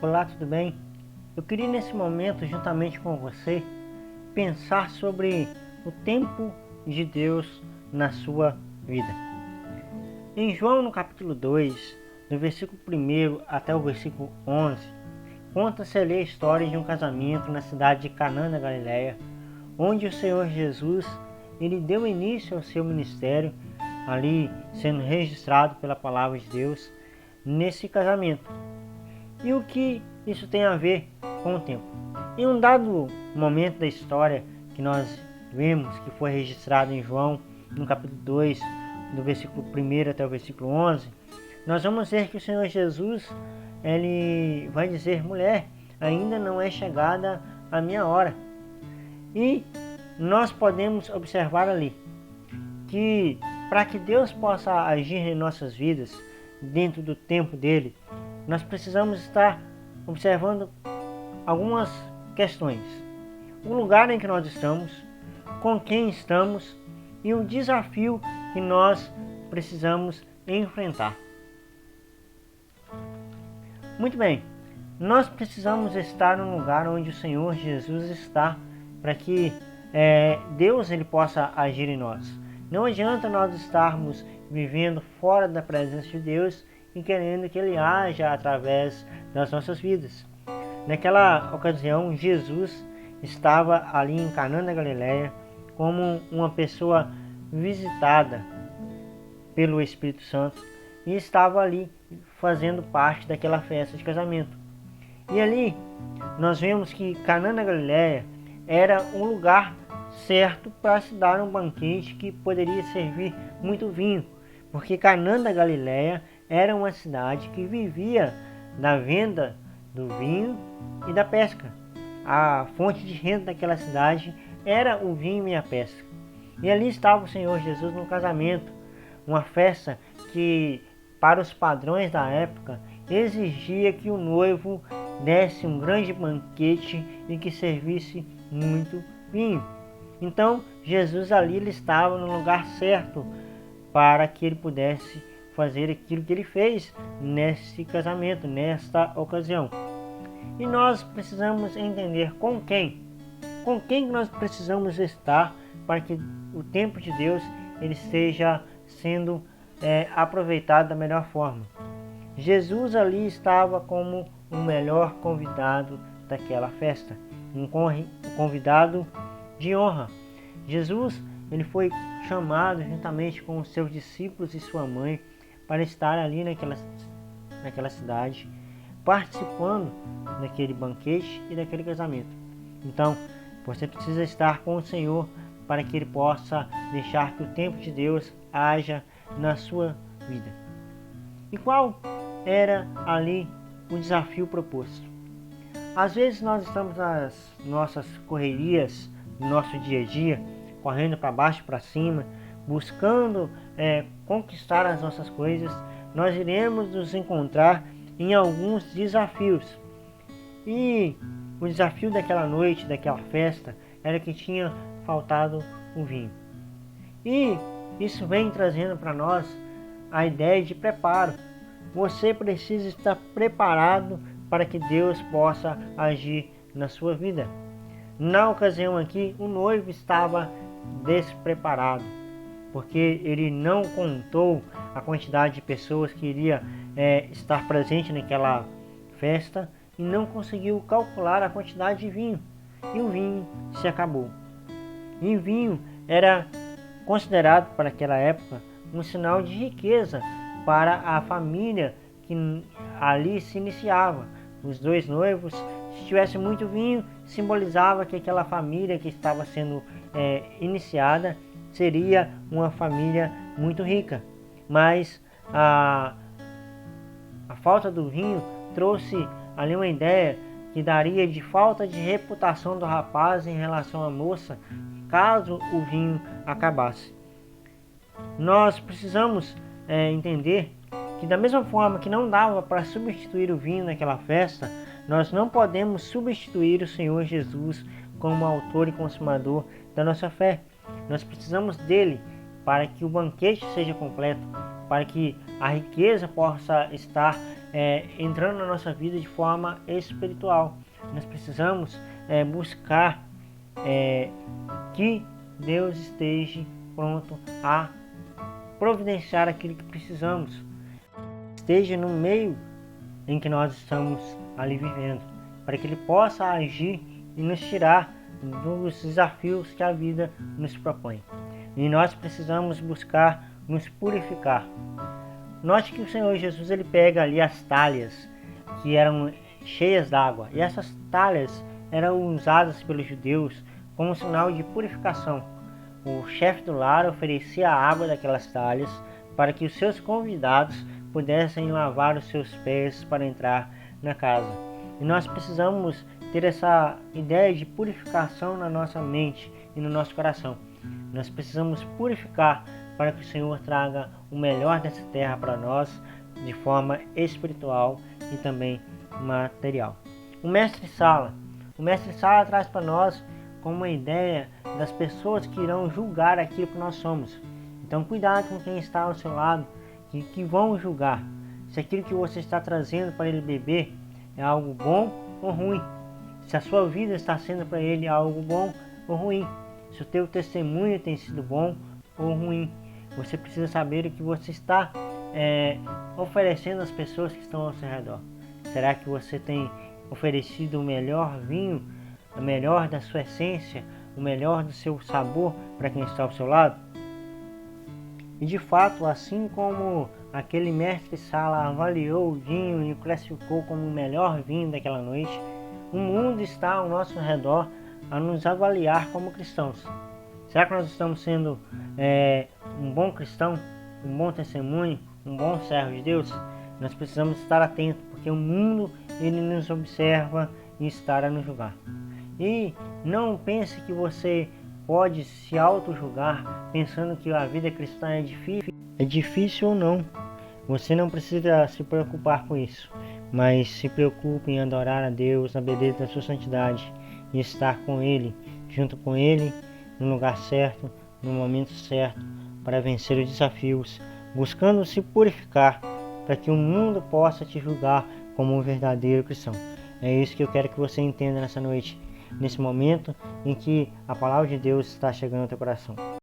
Olá, tudo bem? Eu queria nesse momento, juntamente com você, pensar sobre o tempo de Deus na sua vida. Em João, no capítulo 2, do versículo 1 até o versículo 11, conta-se ali a história de um casamento na cidade de Canaã da Galileia, onde o Senhor Jesus ele deu início ao seu ministério, ali sendo registrado pela palavra de Deus nesse casamento. E o que isso tem a ver com o tempo? Em um dado momento da história que nós vemos, que foi registrado em João, no capítulo 2, do versículo 1 até o versículo 11, nós vamos ver que o Senhor Jesus ele vai dizer: mulher, ainda não é chegada a minha hora. E nós podemos observar ali que para que Deus possa agir em nossas vidas dentro do tempo dele, nós precisamos estar observando algumas questões. O lugar em que nós estamos, com quem estamos e o desafio que nós precisamos enfrentar. Muito bem, nós precisamos estar no lugar onde o Senhor Jesus está para que Deus ele possa agir em nós. Não adianta nós estarmos vivendo fora da presença de Deus e querendo que Ele haja através das nossas vidas. Naquela ocasião, Jesus estava ali em Canaã da Galileia como uma pessoa visitada pelo Espírito Santo e estava ali fazendo parte daquela festa de casamento. E ali nós vemos que Canaã da Galileia era um lugar certo para se dar um banquete que poderia servir muito vinho, porque Canaã da Galileia era uma cidade que vivia da venda do vinho e da pesca. A fonte de renda daquela cidade era o vinho e a pesca. E ali estava o Senhor Jesus no casamento, uma festa que, para os padrões da época, exigia que o noivo desse um grande banquete e que servisse muito vinho. Então, Jesus ali ele estava no lugar certo para que ele pudesse fazer aquilo que ele fez nesse casamento, nesta ocasião. E nós precisamos entender com quem nós precisamos estar para que o tempo de Deus ele esteja sendo aproveitado da melhor forma. Jesus ali estava como o melhor convidado daquela festa, um convidado de honra. Jesus ele foi chamado juntamente com os seus discípulos e sua mãe para estar ali naquela cidade, participando daquele banquete e daquele casamento. Então, você precisa estar com o Senhor para que Ele possa deixar que o tempo de Deus haja na sua vida. E qual era ali o desafio proposto? Às vezes nós estamos nas nossas correrias, no nosso dia a dia, correndo para baixo e para cima, buscando conquistar as nossas coisas, nós iremos nos encontrar em alguns desafios. E o desafio daquela noite, daquela festa, era que tinha faltado o vinho. E isso vem trazendo para nós a ideia de preparo. Você precisa estar preparado para que Deus possa agir na sua vida. Na ocasião aqui, o noivo estava despreparado, porque ele não contou a quantidade de pessoas que iria estar presente naquela festa e não conseguiu calcular a quantidade de vinho. E o vinho se acabou. E o vinho era considerado para aquela época um sinal de riqueza para a família que ali se iniciava. Os dois noivos, se tivesse muito vinho, simbolizava que aquela família que estava sendo iniciada seria uma família muito rica. Mas a falta do vinho trouxe ali uma ideia que daria de falta de reputação do rapaz em relação à moça, caso o vinho acabasse. Nós precisamos entender que da mesma forma que não dava para substituir o vinho naquela festa, nós não podemos substituir o Senhor Jesus como autor e consumador da nossa fé. Nós precisamos dele para que o banquete seja completo, para que a riqueza possa estar entrando na nossa vida de forma espiritual. Nós precisamos buscar que Deus esteja pronto a providenciar aquilo que precisamos, esteja no meio em que nós estamos ali vivendo, para que Ele possa agir e nos tirar dos desafios que a vida nos propõe. E nós precisamos buscar nos purificar. Note que o Senhor Jesus ele pega ali as talhas que eram cheias d'água, e essas talhas eram usadas pelos judeus como sinal de purificação. O chefe do lar oferecia a água daquelas talhas para que os seus convidados pudessem lavar os seus pés para entrar na casa. E nós precisamos ter essa ideia de purificação na nossa mente e no nosso coração. Nós precisamos purificar para que o Senhor traga o melhor dessa terra para nós de forma espiritual e também material. O Mestre Sala traz para nós como uma ideia das pessoas que irão julgar aquilo que nós somos. Então cuidado com quem está ao seu lado, que vão julgar se aquilo que você está trazendo para ele beber é algo bom ou ruim, se a sua vida está sendo para ele algo bom ou ruim, se o teu testemunho tem sido bom ou ruim. Você precisa saber o que você está oferecendo às pessoas que estão ao seu redor. Será que você tem oferecido o melhor vinho, o melhor da sua essência, o melhor do seu sabor para quem está ao seu lado? E de fato, assim como aquele mestre Sala avaliou o vinho e o classificou como o melhor vinho daquela noite, o mundo está ao nosso redor a nos avaliar como cristãos. Será que nós estamos sendo um bom cristão, um bom testemunho, um bom servo de Deus? Nós precisamos estar atentos, porque o mundo ele nos observa e está a nos julgar. E não pense que você pode se auto-julgar pensando que a vida cristã é difícil. É difícil ou não, você não precisa se preocupar com isso, mas se preocupe em adorar a Deus na beleza da sua santidade e estar com Ele, junto com Ele, no lugar certo, no momento certo, para vencer os desafios, buscando se purificar, para que o mundo possa te julgar como um verdadeiro cristão. É isso que eu quero que você entenda nessa noite, nesse momento em que a palavra de Deus está chegando ao teu coração.